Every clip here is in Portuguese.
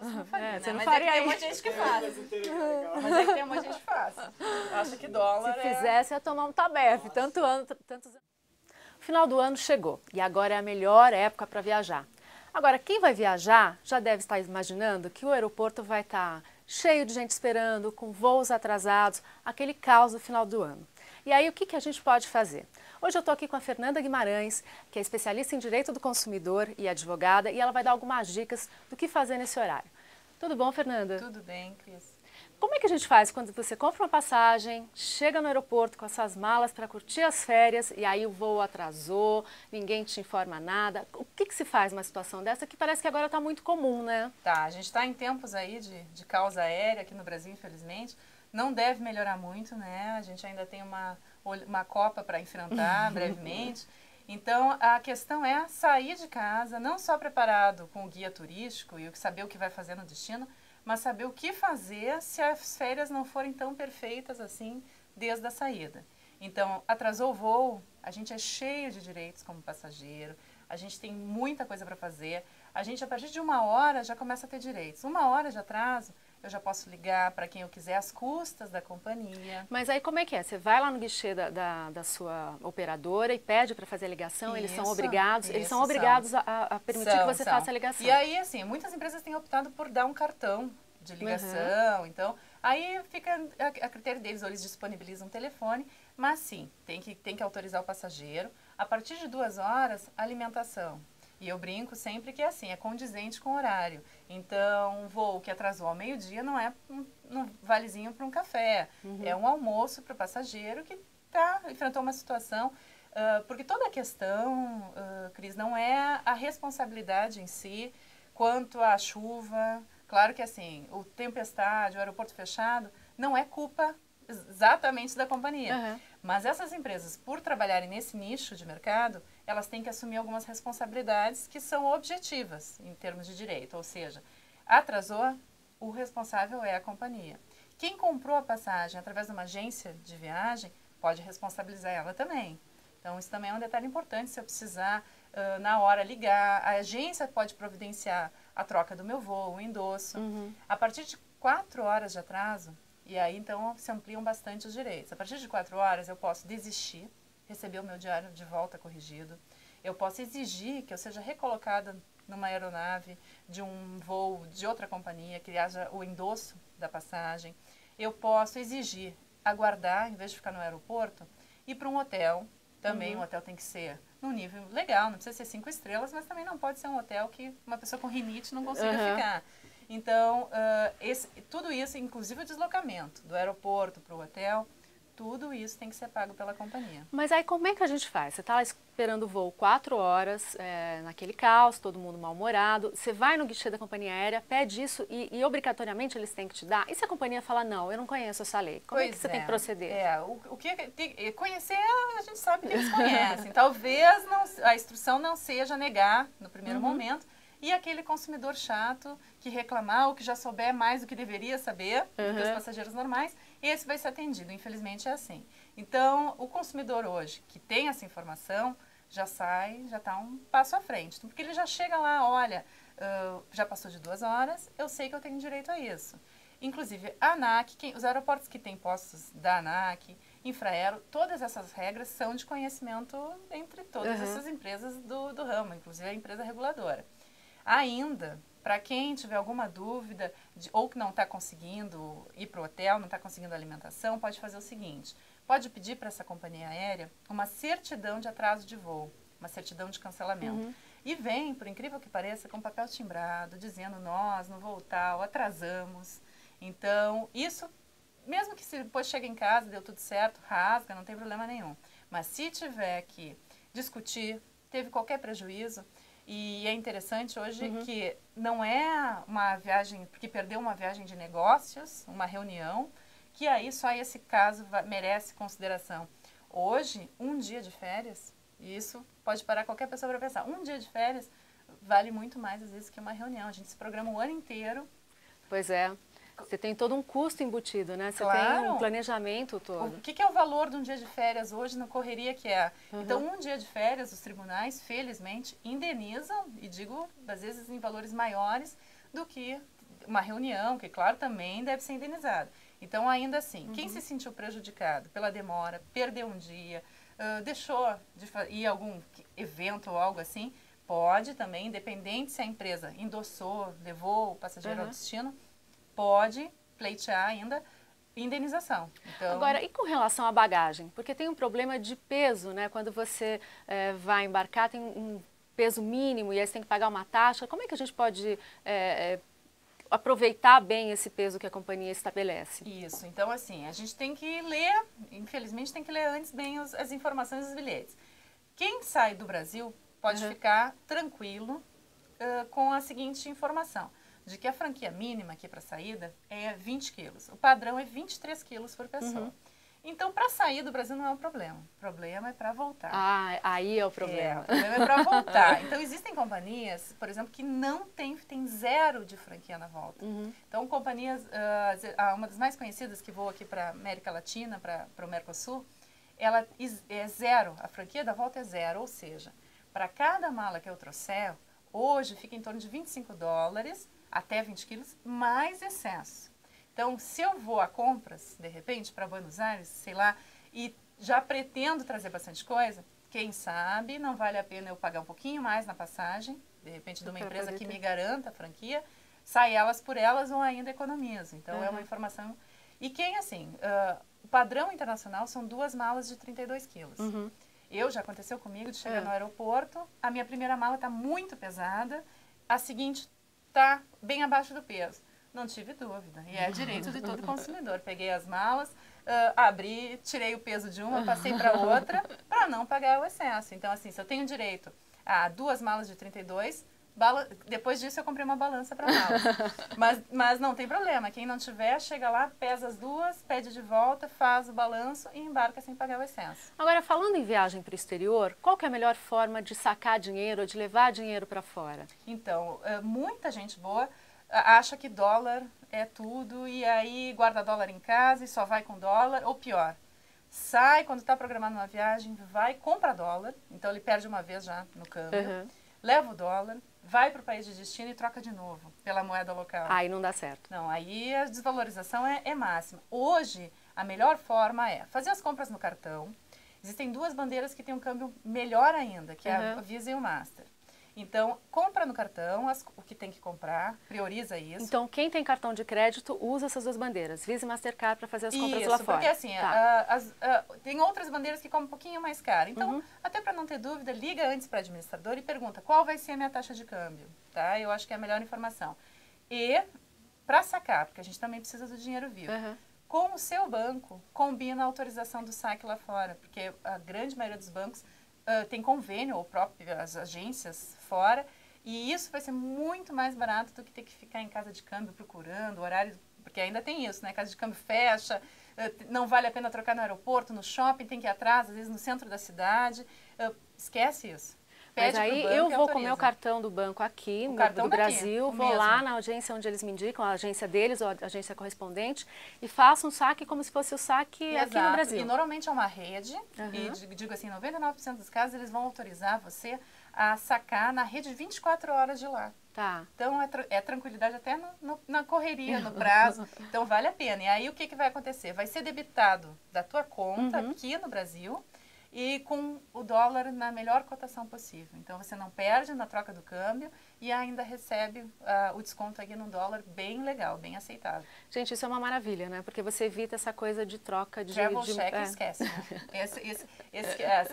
isso não faria, você né? não Mas faria tem isso. um monte de gente que faz. Mas é que tem um monte de gente que faz. Acha que dólar Se fizesse, ia tomar um tabef, tantos anos. O final do ano chegou e agora é a melhor época para viajar. Agora, quem vai viajar já deve estar imaginando que o aeroporto vai estar cheio de gente esperando, com voos atrasados, aquele caos do final do ano. E aí, o que a gente pode fazer? Hoje eu estou aqui com a Fernanda Guimarães, que é especialista em Direito do Consumidor e advogada, e ela vai dar algumas dicas do que fazer nesse horário. Tudo bom, Fernanda? Tudo bem, Cris. Como é que a gente faz quando você compra uma passagem, chega no aeroporto com as suas malas para curtir as férias e aí o voo atrasou, ninguém te informa nada? O que se faz numa situação dessa que parece que agora está muito comum, né? Tá, a gente está em tempos aí de caos aéreo aqui no Brasil, infelizmente. Não deve melhorar muito, né? A gente ainda tem uma Copa para enfrentar brevemente. Então, a questão é sair de casa, não só preparado com o guia turístico e saber o que vai fazer no destino, mas saber o que fazer se as férias não forem tão perfeitas assim desde a saída. Então, atrasou o voo, a gente é cheio de direitos como passageiro, a gente tem muita coisa para fazer. A gente, a partir de 1 hora, já começa a ter direitos. 1 hora de atraso, eu já posso ligar para quem eu quiser às custas da companhia. Mas aí como é que é? Você vai lá no guichê da sua operadora e pede para fazer a ligação? Eles são obrigados? Eles são obrigados a permitir que você faça a ligação? E aí, assim, muitas empresas têm optado por dar um cartão de ligação. Então, aí fica a critério deles, ou eles disponibilizam um telefone. Mas sim, tem que autorizar o passageiro. A partir de 2 horas, alimentação. E eu brinco sempre que é assim, é condizente com o horário. Então, um voo que atrasou ao meio-dia não é um valezinho para um café. É um almoço para o passageiro que enfrentou uma situação. Porque toda a questão, Cris, não é a responsabilidade em si quanto à chuva. Claro que assim, o tempestade, o aeroporto fechado, não é culpa exatamente da companhia. Mas essas empresas, por trabalharem nesse nicho de mercado, elas têm que assumir algumas responsabilidades que são objetivas em termos de direito. Ou seja, atrasou, o responsável é a companhia. Quem comprou a passagem através de uma agência de viagem pode responsabilizar ela também. Então, isso também é um detalhe importante. Se eu precisar, na hora, ligar, a agência pode providenciar a troca do meu voo, o endosso. A partir de 4 horas de atraso, e aí, então, se ampliam bastante os direitos. A partir de 4 horas, eu posso desistir, receber o meu diário de volta corrigido. Eu posso exigir que eu seja recolocada numa aeronave de um voo de outra companhia, que haja o endosso da passagem. Eu posso exigir aguardar, em vez de ficar no aeroporto, ir para um hotel. Também o hotel tem que ser num nível legal, não precisa ser 5 estrelas, mas também não pode ser um hotel que uma pessoa com rinite não consiga ficar. Então, tudo isso, inclusive o deslocamento do aeroporto para o hotel, tudo isso tem que ser pago pela companhia. Mas aí como é que a gente faz? Você está lá esperando o voo 4 horas, naquele caos, todo mundo mal-humorado, você vai no guichê da companhia aérea, pede isso e obrigatoriamente eles têm que te dar? E se a companhia fala, não, eu não conheço essa lei? Como é que você tem que proceder? O que conhecer, a gente sabe que eles conhecem. Talvez a instrução não seja negar no primeiro momento, e aquele consumidor chato que reclamar ou que já souber mais do que deveria saber do que os passageiros normais, esse vai ser atendido. Infelizmente é assim. Então, o consumidor hoje que tem essa informação já está um passo à frente. Porque ele já chega lá, olha, já passou de 2 horas, eu sei que eu tenho direito a isso. Inclusive, a ANAC, os aeroportos que têm postos da ANAC, Infraero, todas essas regras são de conhecimento entre todas essas empresas do ramo, inclusive a empresa reguladora. Ainda, para quem tiver alguma dúvida ou que não está conseguindo ir para o hotel, não está conseguindo alimentação, pode fazer o seguinte, pode pedir para essa companhia aérea uma certidão de atraso de voo, uma certidão de cancelamento. E vem, por incrível que pareça, com papel timbrado, dizendo nós, no voo tal, atrasamos. Então, isso, mesmo que se depois chegue em casa, deu tudo certo, rasga, não tem problema nenhum. Mas se tiver que discutir, teve qualquer prejuízo, e é interessante hoje que não é uma viagem, porque perdeu uma viagem de negócios, uma reunião, que aí só esse caso merece consideração. Hoje, um dia de férias, e isso pode parar qualquer pessoa para pensar, um dia de férias vale muito mais às vezes que uma reunião. A gente se programa o ano inteiro. Pois é. Você tem todo um custo embutido, né? Você tem um planejamento todo. O que é o valor de um dia de férias hoje na correria que é? Então, um dia de férias, os tribunais, felizmente, indenizam, e digo, às vezes, em valores maiores do que uma reunião, que claro, também deve ser indenizado. Então, ainda assim, quem se sentiu prejudicado pela demora, perdeu um dia, deixou de ir a algum evento ou algo assim, pode também, independente se a empresa endossou, levou o passageiro ao destino, pode pleitear ainda indenização. Então, agora, e com relação à bagagem? Porque tem um problema de peso, né? Quando você vai embarcar, tem um peso mínimo e aí você tem que pagar uma taxa. Como é que a gente pode aproveitar bem esse peso que a companhia estabelece? Isso, então assim, a gente tem que ler, infelizmente tem que ler antes bem as informações dos bilhetes. Quem sai do Brasil pode ficar tranquilo com a seguinte informação, de que a franquia mínima aqui para saída é 20 quilos. O padrão é 23 quilos por pessoa. Então, para sair do Brasil não é um problema. O problema é para voltar. Ah, aí é o problema. O problema é para voltar. Então, existem companhias, por exemplo, que não tem zero de franquia na volta. Então, companhias, uma das mais conhecidas que voa aqui para a América Latina, para o Mercosul, ela é zero. A franquia da volta é zero, ou seja, para cada mala que eu trouxer, hoje fica em torno de $25, até 20 quilos, mais excesso. Então, se eu vou a compras, de repente, para Buenos Aires, sei lá, e já pretendo trazer bastante coisa, quem sabe não vale a pena eu pagar um pouquinho mais na passagem, de repente, de uma empresa que me garanta a franquia, sai elas por elas ou ainda economizo. Então, é uma informação... E quem, assim, o padrão internacional são 2 malas de 32 quilos. Já aconteceu comigo de chegar no aeroporto, a minha primeira mala está muito pesada, a seguinte está bem abaixo do peso. Não tive dúvida. E é direito de todo consumidor. Peguei as malas, abri, tirei o peso de uma, passei para outra, para não pagar o excesso. Então, assim, se eu tenho direito a 2 malas de 32, depois disso eu comprei uma balança para malas. Mas não tem problema. Quem não tiver, chega lá, pesa as 2, pede de volta, faz o balanço e embarca sem pagar o excesso. Agora, falando em viagem para o exterior, qual que é a melhor forma de sacar dinheiro ou de levar dinheiro para fora? Então, muita gente boa acha que dólar é tudo e aí guarda dólar em casa e só vai com dólar, ou pior, sai quando está programando uma viagem, vai, compra dólar, então ele perde uma vez já no câmbio, leva o dólar, vai para o país de destino e troca de novo pela moeda local. Aí não dá certo. Não, aí a desvalorização é máxima. Hoje, a melhor forma é fazer as compras no cartão. Existem 2 bandeiras que têm um câmbio melhor ainda, que é a Visa e o Master. Então, compra no cartão o que tem que comprar, prioriza isso. Então, quem tem cartão de crédito usa essas 2 bandeiras, Visa e Mastercard, para fazer as compras lá fora. Porque assim, tem outras bandeiras que comem um pouquinho mais caro. Então, até para não ter dúvida, liga antes para o administrador e pergunta qual vai ser a minha taxa de câmbio. Tá? Eu acho que é a melhor informação. E, para sacar, porque a gente também precisa do dinheiro vivo, com o seu banco, combina a autorização do saque lá fora, porque a grande maioria dos bancos tem convênio, ou próprias agências fora, e isso vai ser muito mais barato do que ter que ficar em casa de câmbio procurando horário, porque ainda tem isso, né? Casa de câmbio fecha, não vale a pena trocar no aeroporto, no shopping, tem que ir atrás, às vezes no centro da cidade. Esquece isso. Mas aí eu vou com o meu cartão do banco aqui, do Brasil, vou lá na agência onde eles me indicam, a agência deles ou a agência correspondente, e faço um saque como se fosse o saque aqui no Brasil. E normalmente é uma rede, e digo assim, 99% dos casos eles vão autorizar você a sacar na rede 24 horas de lá. Tá. Então é tranquilidade até na correria, no prazo. Então vale a pena. E aí o que vai acontecer? Vai ser debitado da tua conta aqui no Brasil, e com o dólar na melhor cotação possível. Então, você não perde na troca do câmbio e ainda recebe o desconto aqui no dólar bem legal, bem aceitável. Gente, isso é uma maravilha, né? Porque você evita essa coisa de troca de... Travel check, esquece, né?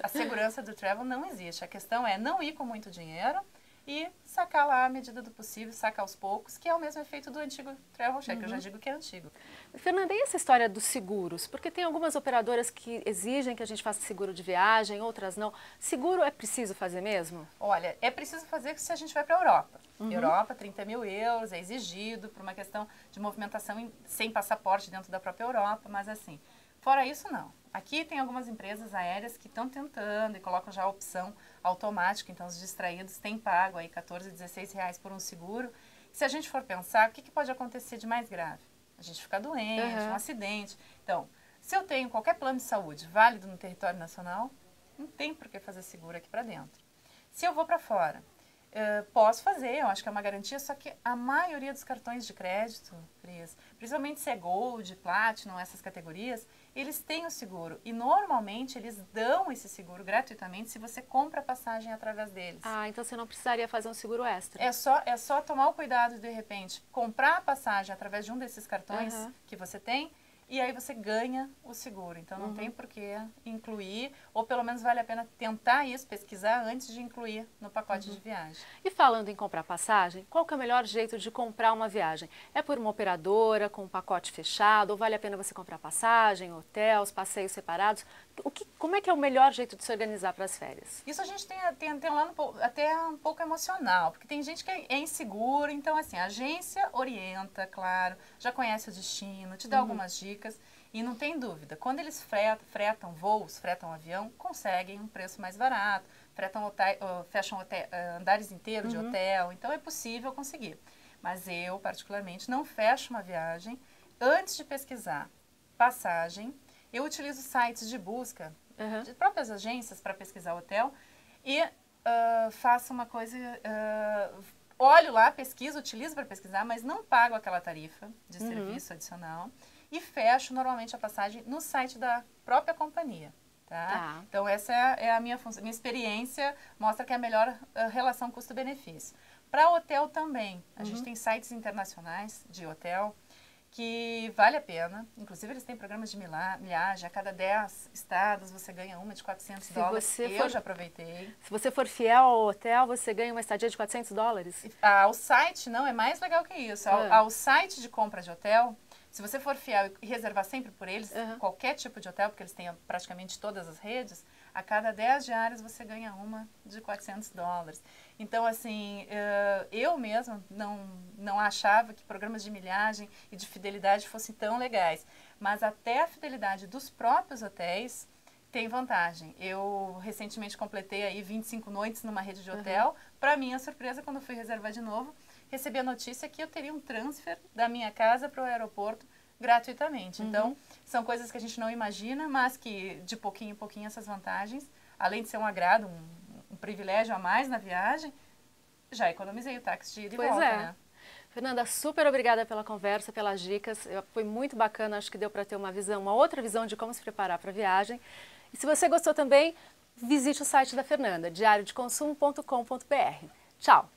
A segurança do travel não existe. A questão é não ir com muito dinheiro e sacar lá à medida do possível, sacar aos poucos, que é o mesmo efeito do antigo travel check, eu já digo que é antigo. Fernanda, e essa história dos seguros? Porque tem algumas operadoras que exigem que a gente faça seguro de viagem, outras não. Seguro é preciso fazer mesmo? Olha, é preciso fazer se a gente vai para a Europa. Europa, 30 mil euros, é exigido por uma questão de movimentação sem passaporte dentro da própria Europa, mas assim, fora isso não. Aqui tem algumas empresas aéreas que estão tentando e colocam já a opção automática, então os distraídos têm pago aí 14, 16 reais por um seguro. Se a gente for pensar, o que pode acontecer de mais grave? A gente ficar doente, um acidente. Então, se eu tenho qualquer plano de saúde válido no território nacional, não tem por que fazer seguro aqui para dentro. Se eu vou para fora, Posso fazer, eu acho que é uma garantia, só que a maioria dos cartões de crédito, Cris, principalmente se é Gold, Platinum, essas categorias, eles têm o seguro. E normalmente eles dão esse seguro gratuitamente se você compra a passagem através deles. Ah, então você não precisaria fazer um seguro extra. É só tomar o cuidado de repente, comprar a passagem através de um desses cartões que você tem, e aí você ganha o seguro. Então não tem por que incluir, ou pelo menos vale a pena tentar isso, pesquisar antes de incluir no pacote de viagem. E falando em comprar passagem, qual que é o melhor jeito de comprar uma viagem? É por uma operadora, com um pacote fechado, ou vale a pena você comprar passagem, hotéis, passeios separados? Como é que é o melhor jeito de se organizar para as férias? Isso a gente tem lá até um pouco emocional, porque tem gente que é insegura, então assim, a agência orienta, claro, já conhece o destino, te dá algumas dicas, e não tem dúvida, quando eles fretam voos, fretam avião, conseguem um preço mais barato, fecham andares inteiros de hotel, então é possível conseguir. Mas eu, particularmente, não fecho uma viagem antes de pesquisar passagem. Eu utilizo sites de busca de próprias agências para pesquisar hotel e faço uma coisa, olho lá, pesquiso, utilizo para pesquisar, mas não pago aquela tarifa de serviço adicional e fecho normalmente a passagem no site da própria companhia. Tá? Então essa é a minha função, minha experiência mostra que é a melhor relação custo-benefício. Para hotel também, a gente tem sites internacionais de hotel que vale a pena, inclusive eles têm programas de milhagem, a cada 10 estados você ganha uma de $400, eu já aproveitei. Se você for fiel ao hotel, você ganha uma estadia de $400? Ao site, não, é mais legal que isso, ao site de compra de hotel, se você for fiel e reservar sempre por eles, qualquer tipo de hotel, porque eles têm praticamente todas as redes, a cada 10 diárias você ganha uma de $400. Então, assim, eu mesma não achava que programas de milhagem e de fidelidade fossem tão legais. Mas até a fidelidade dos próprios hotéis tem vantagem. Eu recentemente completei aí 25 noites numa rede de hotel. Para minha surpresa, quando fui reservar de novo, recebi a notícia que eu teria um transfer da minha casa para o aeroporto gratuitamente. Então, são coisas que a gente não imagina, mas que de pouquinho em pouquinho essas vantagens, além de ser um agrado, um privilégio a mais na viagem, já economizei o táxi de ida e volta, né? Fernanda, super obrigada pela conversa, pelas dicas. Foi muito bacana, acho que deu para ter uma outra visão de como se preparar para a viagem. E se você gostou também, visite o site da Fernanda, diariodeconsumo.com.br. Tchau!